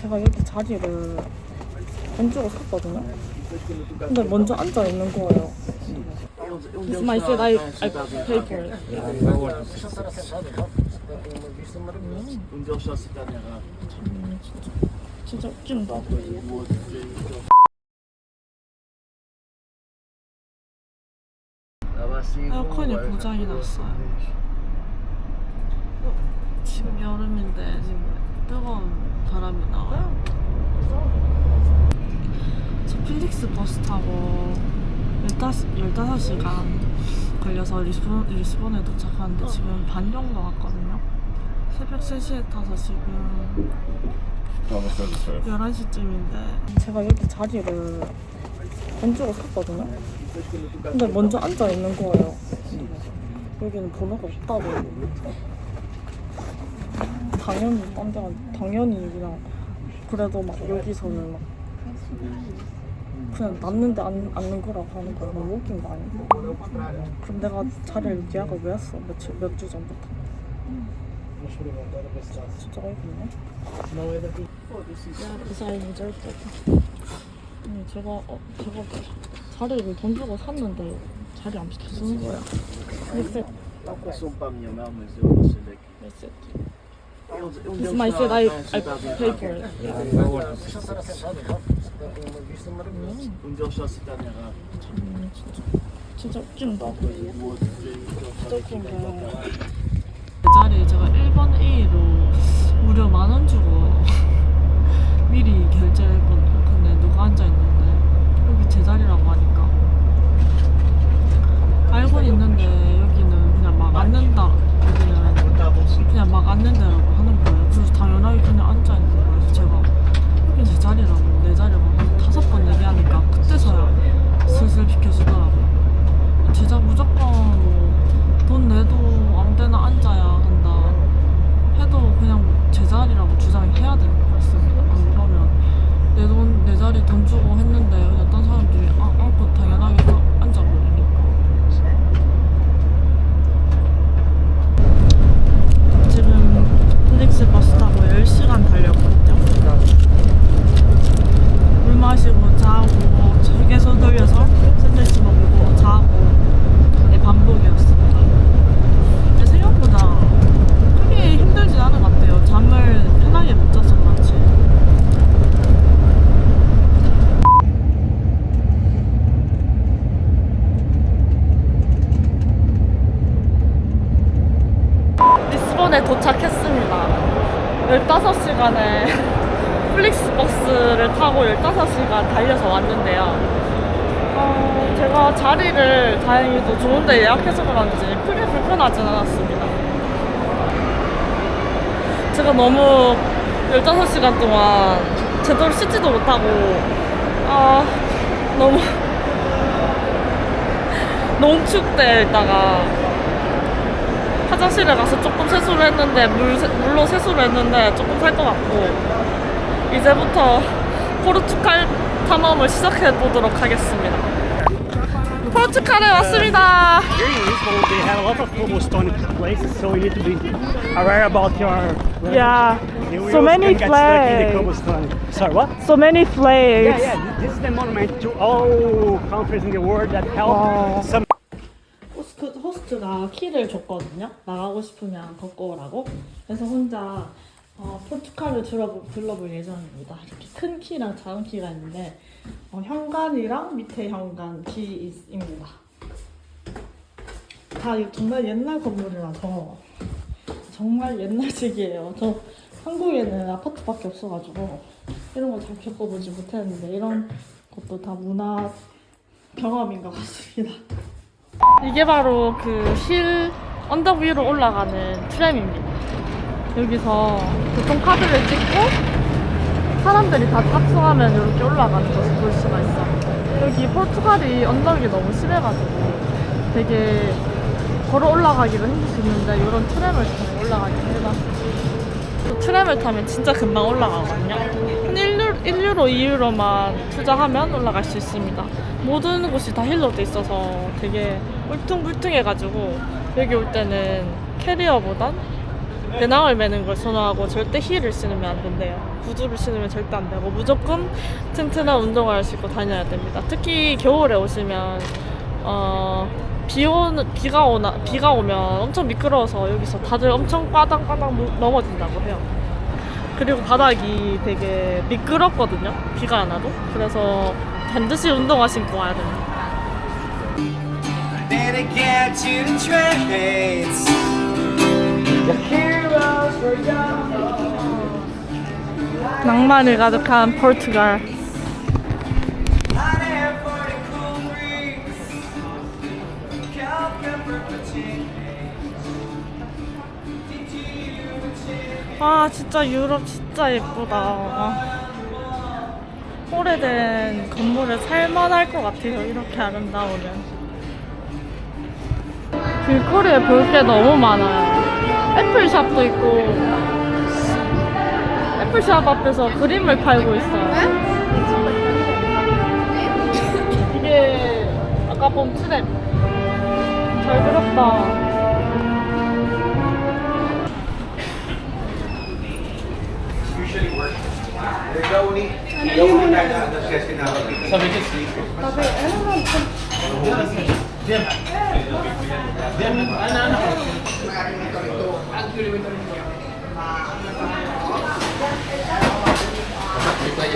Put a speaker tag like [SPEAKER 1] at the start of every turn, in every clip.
[SPEAKER 1] 제가 여기 자리를 돈 주고 샀거든요. 근데 먼저 앉아 있는 거예요. This is my seat. I pay for it. 진짜 웃긴다. 에어컨이 고장이 났어요. 지금 여름인데 지금 뜨거운 바람이 나와요. 저 필릭스 버스 타고 15시간 걸려서 리스본에 도착하는데 지금 반 정도 왔거든요. 새벽 3시에 타서 지금 11시쯤인데 제가 여기 자리를 돈 주고 샀거든요. 근데 먼저 앉아 있는 거예요. 여기는 번호가 없다고. 당연히 그냥 그래도 막 여기서는 막 그냥 났는데 앉는 거라고 하는 거야. 너무 웃긴 거 아니야? 그럼 내가 자리를 예약을 왜 했어? 몇 주 전부터. 진짜 어이없네. 부사에 무절대. 제가 자리를 돈 주고 샀는데 자리 안 비켜주는 거야. This is my seat. I pay for it. 진짜 웃긴다. 진짜 웃긴다. 그 자리에 제가 1번 A로 무려 10,000원 주고 미리 결제했거든요. 근데 누가 앉아있는데 여기 제 자리라고 하니까 알고는 있는데 여기는 그냥 막 앉는다. 여기는 그냥 막 앉는다라고 하는 거예요. 그래서 당연하게 그냥 앉아있는 거예요. 그래서 제가 여기 제 자리라고 내 자리라고 5번 얘기하니까 그때서야 슬슬 비켜주더라고요. 진짜 무조건 돈 내도 아무 데나 앉아야 한다 해도 그냥 제 자리라고 주장해야 되는 것 같습니다. 안 그러면 내 자리 돈 주고 했는데 그냥 딴 사람들이 않고 당연하게 앉아버리니까. 지금 필릭스 버스 타고 10시간 달렸거든요. 물 마시고 자고 휴게소 돌려서 샌드위치 먹고 자고 반복이었습니다. 근데 생각보다 크게 힘들진 않은 것 같아요. 잠을 편하게 못 자서 그렇지. 리스본에 도착했습니다. 15시간에 플릭스 버스를 타고 15시간 달려서 왔는데요. 제가 자리를 다행히도 좋은데 예약해서 그런지 크게 불편하진 않았습니다. 제가 너무 15시간 동안 제대로 씻지도 못하고 너무 농축대에 있다가 화장실에 가서 조금 세수를 했는데 물로 세수를 했는데 조금 살 것 같고 이제부터 포르투갈 탐험을 시작해 보도록 하겠습니다. 포르투갈에 왔습니다.
[SPEAKER 2] Here in Lisbon, they have a lot of cobblestone places, so you need to be aware about your.
[SPEAKER 1] Yeah,
[SPEAKER 2] The
[SPEAKER 1] so
[SPEAKER 2] wheels
[SPEAKER 1] many
[SPEAKER 2] can get stuck in the
[SPEAKER 1] flags.
[SPEAKER 2] cobblestone. Sorry, what?
[SPEAKER 1] So many flags.
[SPEAKER 2] Yeah, this is the monument to all countries in the world that help
[SPEAKER 1] Wow.
[SPEAKER 2] some.
[SPEAKER 1] 호스트가 키를 줬거든요. 나가고 싶으면 걷고 오라고. 그래서 혼자 포르투갈을 둘러볼 예정입니다. 이렇게 큰 키랑 작은 키가 있는데 현관이랑 밑에 현관 키입니다. 다 정말 옛날 건물이라서 정말 옛날식이에요. 저 한국에는 아파트밖에 없어가지고 이런 거 잘 겪어보지 못했는데 이런 것도 다 문화 경험인 것 같습니다. 이게 바로 그 힐 언덕 위로 올라가는 트램입니다. 여기서 교통카드를 찍고 사람들이 다 탑승하면 이렇게 올라가는 것을 볼 수가 있어요. 여기 포르투갈이 언덕이 너무 심해가지고 되게 걸어 올라가기도 힘들 수 있는데 이런 트램을 타고 올라가기 해놨어요. 트램을 타면 진짜 금방 올라가거든요. 한 1유로, 2유로만 투자하면 올라갈 수 있습니다. 모든 곳이 다 힐로 돼 있어서 되게 울퉁불퉁해가지고 여기 올 때는 캐리어보단 배낭을 매는 걸 선호하고 절대 힐을 신으면 안 된대요. 구두를 신으면 절대 안 되고 무조건 튼튼한 운동화를 신고 다녀야 됩니다. 특히 겨울에 오시면 비가 오면 엄청 미끄러워서 여기서 다들 엄청 까당까당 넘어진다고 해요. 그리고 바닥이 되게 미끄럽거든요. 비가 안 와도. 그래서 반드시 운동화 신고 와야 됩니다.
[SPEAKER 3] Better get to the trades. The heroes were young.
[SPEAKER 1] 낭만이 가득한 포르투갈.
[SPEAKER 3] Hot air for the cool breeze. Cold comfort for change.
[SPEAKER 1] 아 진짜 유럽 진짜 예쁘다. 오래된 건물을 살만할 것 같아요. 이렇게 아름다우면. 길거리에 볼 게 너무 많아요. 애플샵도 있고 애플샵 앞에서 그림을 팔고 있어요. 이게 아까 본 트랩. 잘 그렸다.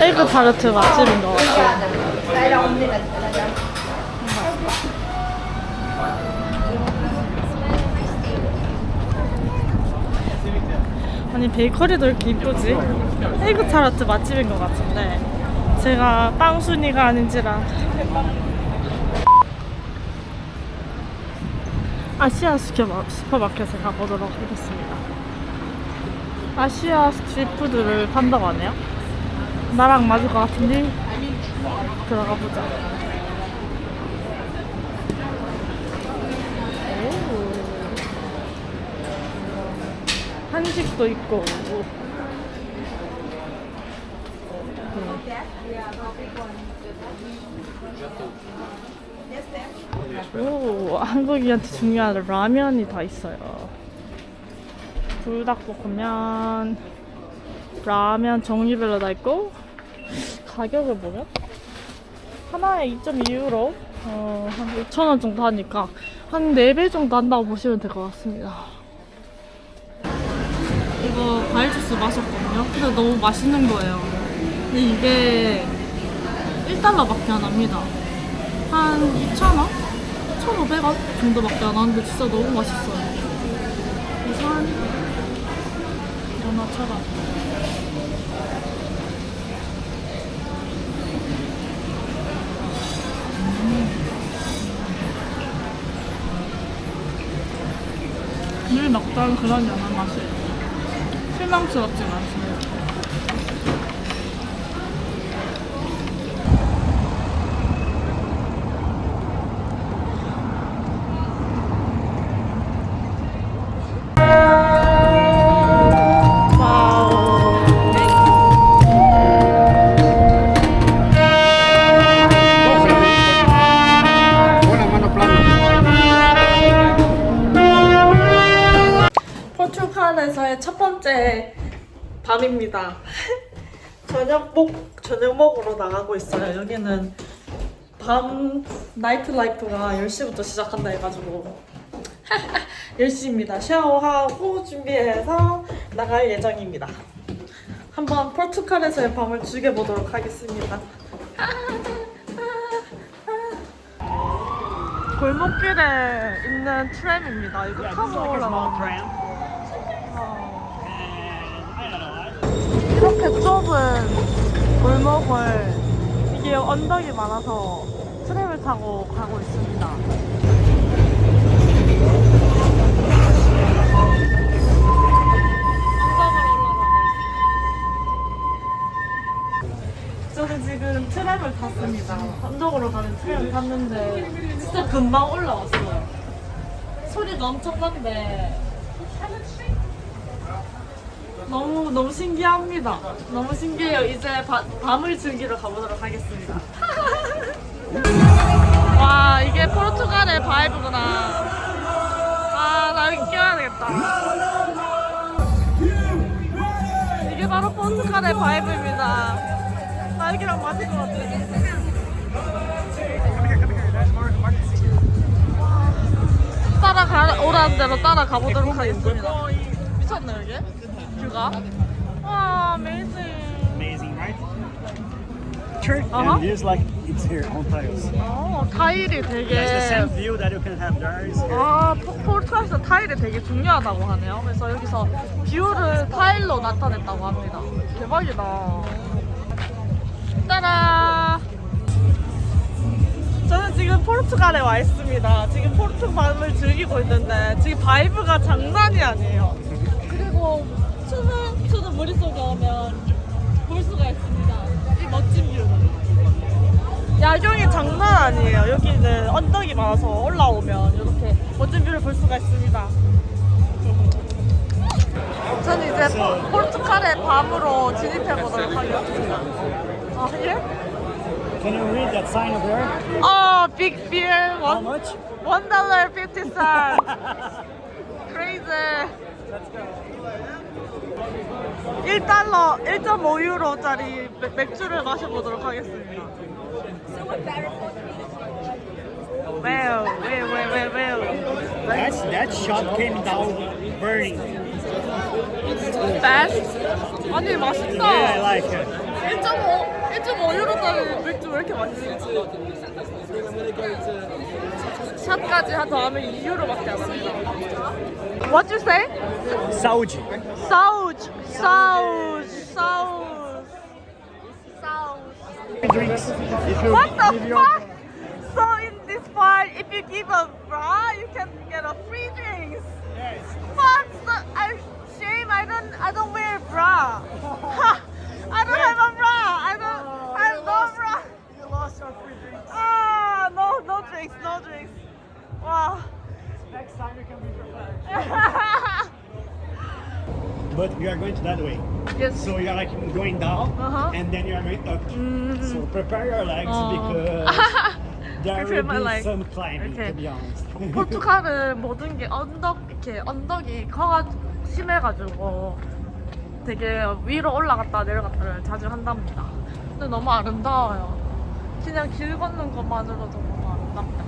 [SPEAKER 1] 에그 타르트 맛집인 것 같아요. 아니 베이커리도 이렇게 이쁘지? 에그 타르트 맛집인 것 같은데 제가 빵순이가 아닌지라. 아시아 슈퍼마켓에 가보도록 하겠습니다. 아시아 스트리트푸드를 판다고 하네요. 나랑 맞을 것 같은데 들어가 보자. 오. 한식도 있고. 오, 한국인한테 중요한 라면이 다 있어요. 불닭볶음면, 라면 종류별로 다 있고, 가격을 보면 하나에 2.2유로, 한 6,000원 정도 하니까 한 4배 정도 한다고 보시면 될 것 같습니다. 이거 과일 주스 마셨거든요. 근데 너무 맛있는 거예요. 근데 이게 1달러밖에 안 합니다. 한 2,000원? 1,500원 정도밖에 안 하는데 진짜 너무 맛있어요. 그래서 한 연어처럼. 늘 먹던 그런 연어 맛이에요. 실망스럽진 않습니다. 포르투갈에서의 첫 번째 밤입니다. 저녁 먹으러 나가고 있어요. 여기는 밤 나이트 라이프가 10시부터 시작한다 해가지고 열심입니다. 샤워하고 준비해서 나갈 예정입니다. 한번 포르투갈에서의 밤을 즐겨보도록 하겠습니다. 골목길에 있는 트램입니다. 이거 타고 올라가는 이렇게 좁은 골목을 이게 언덕이 많아서 트램을 타고 가고 있습니다. 저는 지금 트램을 탔습니다. 언덕으로 가는 트램을 탔는데 진짜 금방 올라왔어요. 소리가 엄청난데 너무 신기합니다. 너무 신기해요. 이제 밤을 즐기러 가보도록 하겠습니다. 와, 이게 포르투갈의 바이브구나. 아, 나 여기 껴야 되겠다. 바로 포르투갈의 바이브입니다. 딸기랑 맞을 것 같아. 오라는 대로 따라가 보도록 하겠습니다. 미쳤네 여기 뷰가. 와, amazing.
[SPEAKER 2] Amazing, right? Church
[SPEAKER 1] Uh-huh.
[SPEAKER 2] and views like it's here on tiles.
[SPEAKER 1] 타일이
[SPEAKER 2] Yeah, it's the same
[SPEAKER 1] 되게
[SPEAKER 2] view that you can have there is here.
[SPEAKER 1] 포르투갈에서 타일이 되게 중요하다고 하네요. 그래서 여기서 뷰를 타일로 나타냈다고 합니다. 대박이다. 따라. 저는 지금 포르투갈에 와 있습니다. 지금 포르투갈을 즐기고 있는데 지금 바이브가 장난이 아니에요. 그리고 추는 머릿속에 오면 볼 수가 있습니다. 이 멋진 뷰는. 야경이 장난 아니에요. 여기는 언덕이 많아서 올라오면 이렇게 멋진 뷰를 볼 수가 있습니다. 저는 이제 포르투갈의 밤으로 진입해 보도록 하겠습니다. 아, 예?
[SPEAKER 2] Can you read that sign over there?
[SPEAKER 1] Big beer.
[SPEAKER 2] How much?
[SPEAKER 1] $1.50. Crazy. 1달러, 1.5유로짜리 맥주를 마셔보도록 하겠습니다. Well.
[SPEAKER 2] That shot came down burning.
[SPEAKER 1] Fast? 아니, 맛있다.
[SPEAKER 2] Yeah, I like it.
[SPEAKER 1] 1.5유로짜리 맥주 왜 이렇게 맛있지? 샷까지 더하면 2유로밖에 안 합니다. What you say?
[SPEAKER 2] Saúde.
[SPEAKER 1] Sauge.
[SPEAKER 2] Drinks. If you,
[SPEAKER 1] What the
[SPEAKER 2] if you're-
[SPEAKER 1] fuck? So in this part, if you give a bra, you can get a free drinks.
[SPEAKER 2] Yes.
[SPEAKER 1] Fuck! Shame I don't wear a bra. I don't have a bra. I have no bra.
[SPEAKER 2] You lost your free drinks.
[SPEAKER 1] No drinks. Wow.
[SPEAKER 2] Next time you can be prepared. But we are going to that way.
[SPEAKER 1] Yes.
[SPEAKER 2] So you are like going down,
[SPEAKER 1] Uh-huh.
[SPEAKER 2] and then you are going up. So prepare your legs because there
[SPEAKER 1] Prepare
[SPEAKER 2] will
[SPEAKER 1] my
[SPEAKER 2] be
[SPEAKER 1] legs.
[SPEAKER 2] some climbing.
[SPEAKER 1] Okay.
[SPEAKER 2] To be honest.
[SPEAKER 1] 포르투갈은 모든 게 언덕이 심해가지고 되게 위로 올라갔다 내려갔다를 자주 한답니다. 근데 너무 아름다워요. 그냥 길 걷는 것만으로도 너무 아름답다.